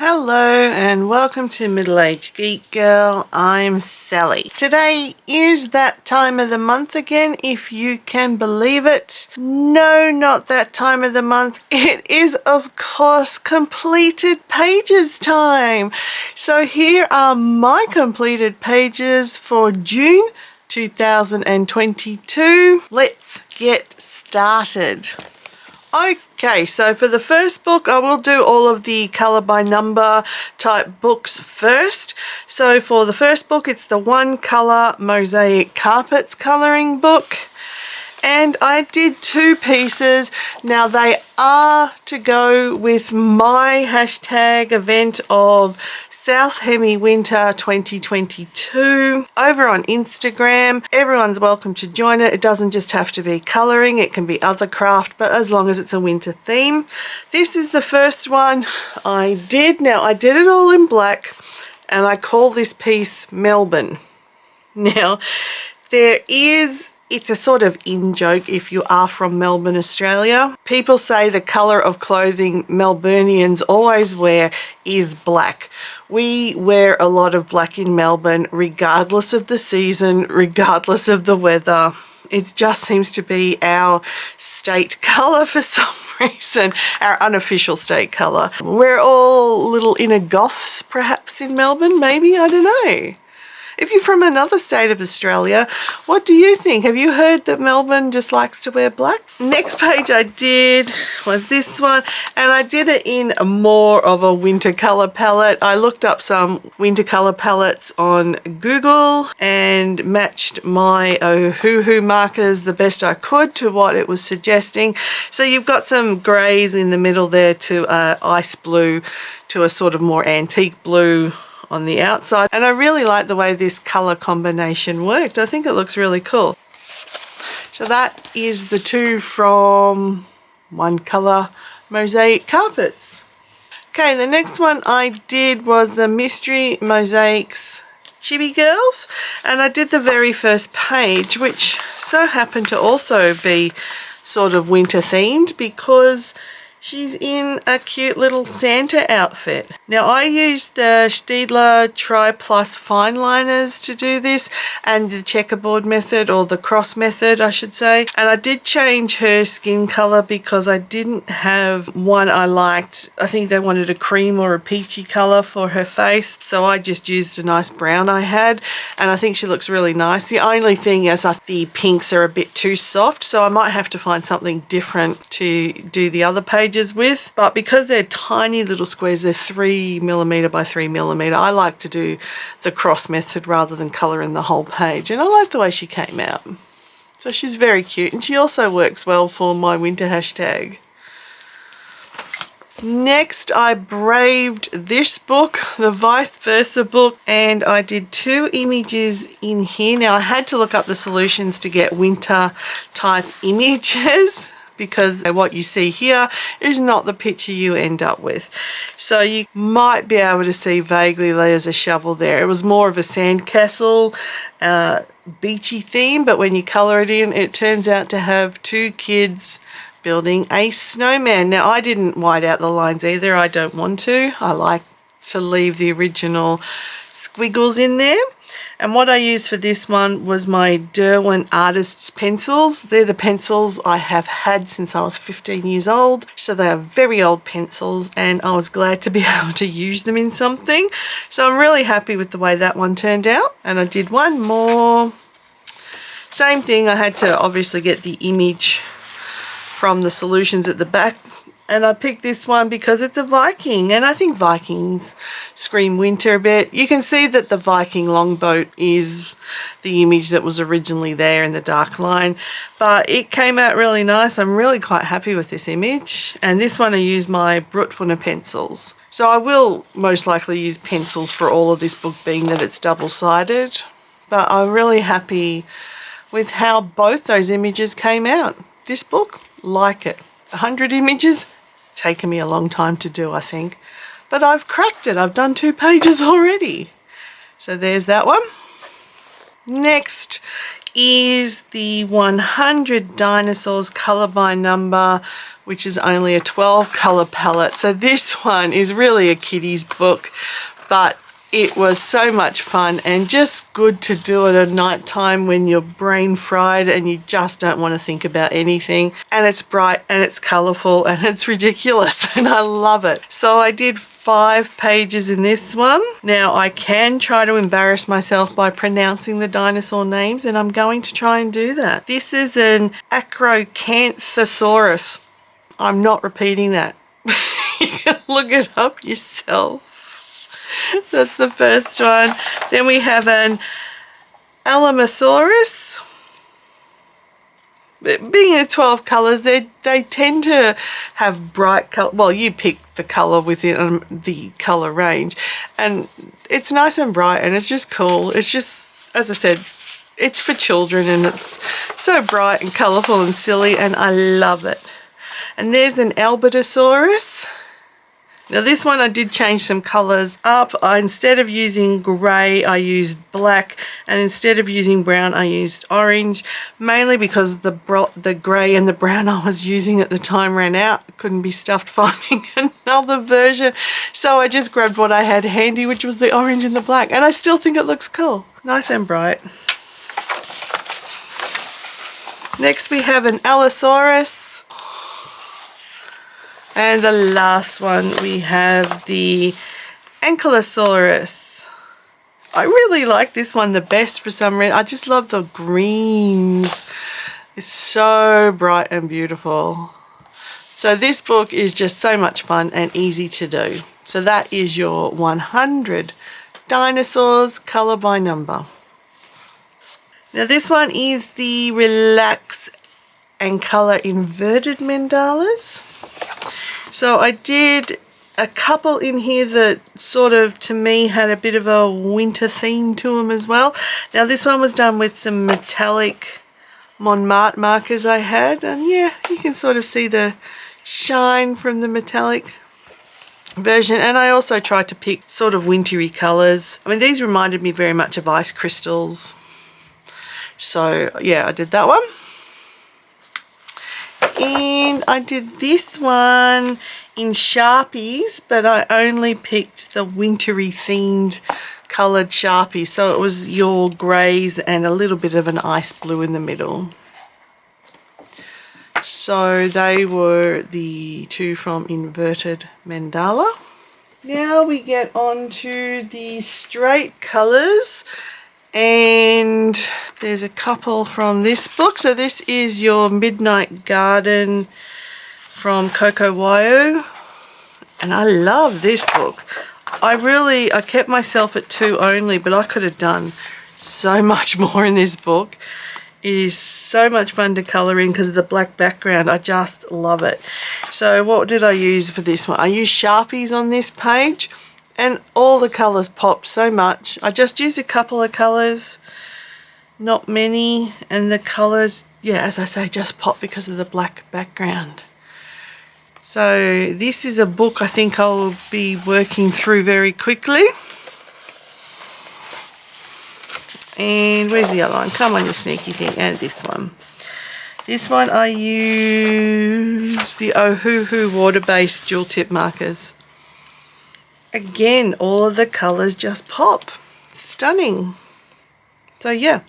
Hello and welcome to Middle-Aged Geek Girl. I'm Sally. Today is that time of the month again, if you can believe it. No, not that time of the month. It is, of course, completed pages time. So here are my completed pages for June 2022. Let's get started. Okay, so for the first book, I will do all of the colour by number type books first. So for the first book, it's the One Colour Mosaic Carpets colouring book. And I did two pieces. Now they are to go with my hashtag event of South Hemi Winter 2022 over on Instagram. Everyone's welcome to join it. It doesn't just have to be colouring, it can be other craft, but as long as it's a winter theme. This is the first one I did. Now I did it all in black and I call this piece Melbourne. Now it's a sort of in-joke if you are from Melbourne, Australia. People say the colour of clothing Melburnians always wear is black. We wear a lot of black in Melbourne, regardless of the season, regardless of the weather. It just seems to be our state colour for some reason, our unofficial state colour. We're all little inner goths perhaps in Melbourne, maybe, I don't know. If you're from another state of Australia, what do you think? Have you heard that Melbourne just likes to wear black? Next page I did was this one, and I did it in more of a winter colour palette. I looked up some winter colour palettes on Google and matched my Ohuhu markers the best I could to what it was suggesting. So you've got some greys in the middle there to ice blue to a sort of more antique blue on the outside, and I really like the way this colour combination worked. I think it looks really cool. So that is the two from One Colour Mosaic Carpets. Okay, the next one I did was the Mystery Mosaics Chibi Girls, and I did the very first page, which so happened to also be sort of winter themed because she's in a cute little Santa outfit. Now I used the Staedtler Tri Plus fine liners to do this and the checkerboard method, or the cross method I should say, and I did change her skin colour because I didn't have one I liked. I think they wanted a cream or a peachy colour for her face, so I just used a nice brown I had, and I think she looks really nice. The only thing is I think the pinks are a bit too soft, so I might have to find something different to do the other page with, but because they're tiny little squares, they're 3mm by 3mm, I like to do the cross method rather than colour in the whole page, and I like the way she came out. So she's very cute, and she also works well for my winter hashtag. Next I braved this book, the Vice Versa book, and I did two images in here. Now I had to look up the solutions to get winter type images, because what you see here is not the picture you end up with. So you might be able to see vaguely there's a shovel there. It was more of a sandcastle, beachy theme, but when you colour it in, it turns out to have two kids building a snowman. Now I didn't white out the lines either, I don't want to. I like to leave the original squiggles in there. And what I used for this one was my Derwent Artist's pencils. They're the pencils I have had since I was 15 years old. So they are very old pencils, and I was glad to be able to use them in something. So I'm really happy with the way that one turned out. And I did one more. Same thing, I had to obviously get the image from the solutions at the back. And I picked this one because it's a Viking, and I think Vikings scream winter a bit. You can see that the Viking longboat is the image that was originally there in the dark line, but it came out really nice. I'm really quite happy with this image. And this one I used my Brutfuner pencils. So I will most likely use pencils for all of this book, being that it's double-sided, but I'm really happy with how both those images came out. This book, like it. 100 images, taken me a long time to do, I think, but I've cracked it. I've done 2 pages already. So there's that one. Next is the 100 Dinosaurs Color by Number, which is only a 12 color palette. So this one is really a kiddie's book, but it was so much fun and just good to do it at night time when you're brain fried and you just don't want to think about anything. And it's bright and it's colorful and it's ridiculous and I love it. So I did 5 pages in this one. Now I can try to embarrass myself by pronouncing the dinosaur names, and I'm going to try and do that. This is an Acrocanthosaurus. I'm not repeating that. You can look it up yourself. That's the first one. Then we have an Alamosaurus. Being in 12 colours, they tend to have bright colour. Well, you pick the colour within the colour range, and it's nice and bright and it's just cool. It's just, as I said, it's for children and it's so bright and colourful and silly and I love it. And there's an Albertosaurus. Now this one I did change some colours up. Instead of using grey, I used black, and instead of using brown, I used orange, mainly because the grey and the brown I was using at the time ran out. Couldn't be stuffed finding another version, so I just grabbed what I had handy, which was the orange and the black, and I still think it looks cool. Nice and bright. Next we have an Allosaurus. And the last one, we have the Ankylosaurus. I really like this one the best for some reason. I just love the greens. It's so bright and beautiful. So this book is just so much fun and easy to do. So that is your 100 Dinosaurs Color by Number. Now this one is the Relax and Color Inverted Mandalas. So I did a couple in here that sort of, to me, had a bit of a winter theme to them as well. Now this one was done with some metallic Montmartre markers I had, and yeah, you can sort of see the shine from the metallic version. And I also tried to pick sort of wintry colours. I mean, these reminded me very much of ice crystals. So yeah, I did that one. And I did this one in Sharpies, but I only picked the wintry themed coloured Sharpies. So it was your greys and a little bit of an ice blue in the middle. So they were the two from Inverted Mandala. Now we get on to the straight colours. And there's a couple from this book. So this is your Midnight Garden from Coco Wyo. And I love this book. I kept myself at 2 only, but I could have done so much more in this book. It is so much fun to colour in because of the black background. I just love it. So what did I use for this one? I used Sharpies on this page. And all the colours pop so much. I just used a couple of colours, not many, and the colours, yeah, as I say, just pop because of the black background. So this is a book I think I'll be working through very quickly. And where's the other one? Come on, you sneaky thing. And this one. This one I use the Ohuhu water-based dual tip markers. Again, all of the colours just pop. Stunning. So yeah,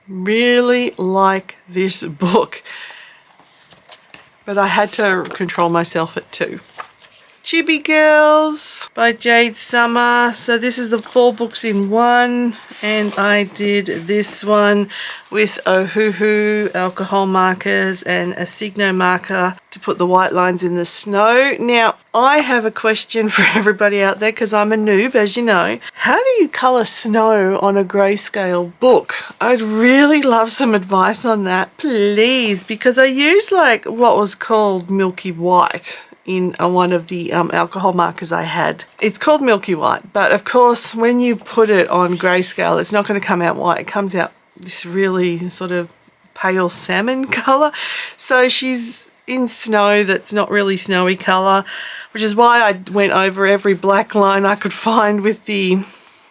really like this book. But I had to control myself at 2. Chibi Girls by Jade Summer. So this is the 4 books in one, and I did this one with Ohuhu alcohol markers and a Signo marker to put the white lines in the snow. Now I have a question for everybody out there because I'm a noob, as you know. How do you colour snow on a grayscale book? I'd really love some advice on that, please, because I used like what was called Milky White in one of the alcohol markers I had. It's called Milky White, but of course when you put it on grayscale, it's not going to come out white. It comes out this really sort of pale salmon colour. So she's in snow that's not really snowy colour, which is why I went over every black line I could find with the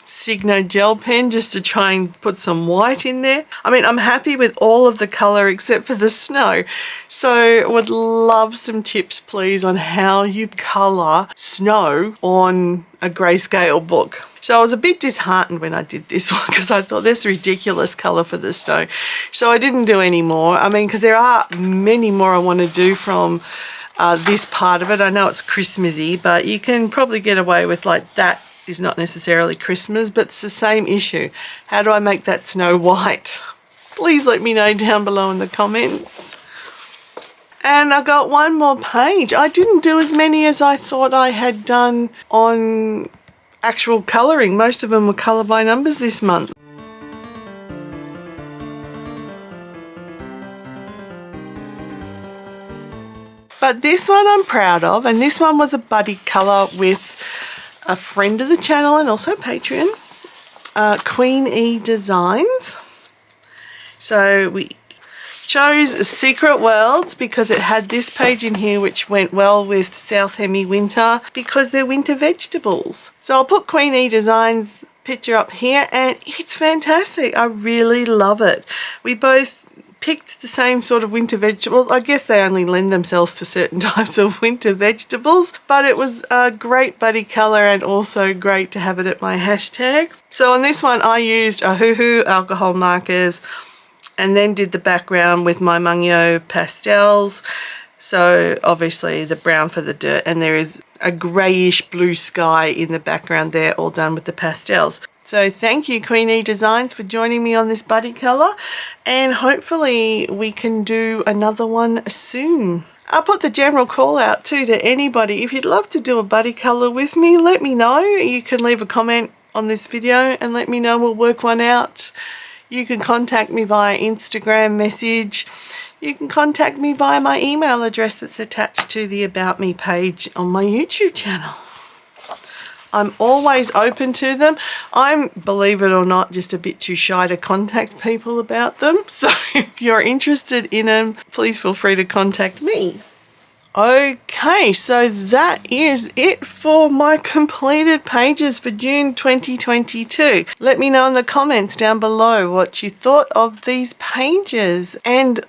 Signo gel pen just to try and put some white in there. I mean, I'm happy with all of the colour except for the snow. So would love some tips, please, on how you colour snow on a grayscale book. So I was a bit disheartened when I did this one because I thought this ridiculous colour for the snow. So I didn't do any more. I mean, because there are many more I want to do from this part of it. I know it's Christmassy, but you can probably get away with like that is not necessarily Christmas, but it's the same issue. How do I make that snow white? Please let me know down below in the comments. And I got one more page. I didn't do as many as I thought I had done on actual colouring. Most of them were colour by numbers this month. But this one I'm proud of, and this one was a buddy colour with a friend of the channel and also Patreon, Queen E Designs. So we chose Secret Worlds because it had this page in here which went well with South Hemi Winter because they're winter vegetables. So I'll put Queen E Designs picture up here and it's fantastic. I really love it. We both picked the same sort of winter vegetables. I guess they only lend themselves to certain types of winter vegetables, but it was a great buddy colour and also great to have it at my hashtag. So on this one I used a Hoo alcohol markers and then did the background with my Mungyo pastels. So obviously the brown for the dirt, and there is a greyish blue sky in the background there, all done with the pastels. So thank you Queen E Designs for joining me on this buddy colour, and hopefully we can do another one soon. I'll put the general call out too to anybody. If you'd love to do a buddy colour with me, let me know. You can leave a comment on this video and let me know. We'll work one out. You can contact me via Instagram message. You can contact me via my email address that's attached to the About Me page on my YouTube channel. I'm always open to them. I'm, believe it or not, just a bit too shy to contact people about them. So if you're interested in them, please feel free to contact me. Okay, so that is it for my completed pages for June 2022. Let me know in the comments down below what you thought of these pages, and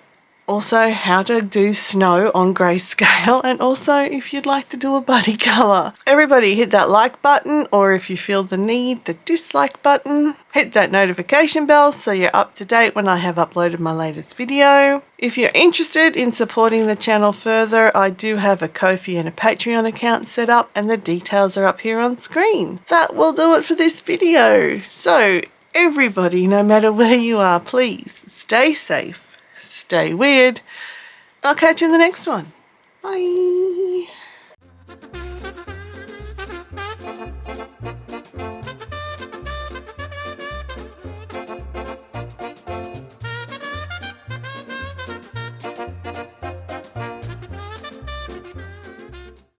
also how to do snow on grayscale, and also if you'd like to do a buddy colour. Everybody hit that like button, or if you feel the need, the dislike button. Hit that notification bell so you're up to date when I have uploaded my latest video. If you're interested in supporting the channel further, I do have a Ko-fi and a Patreon account set up, and the details are up here on screen. That will do it for this video. So everybody, no matter where you are, please stay safe. Stay weird. I'll catch you in the next one. Bye.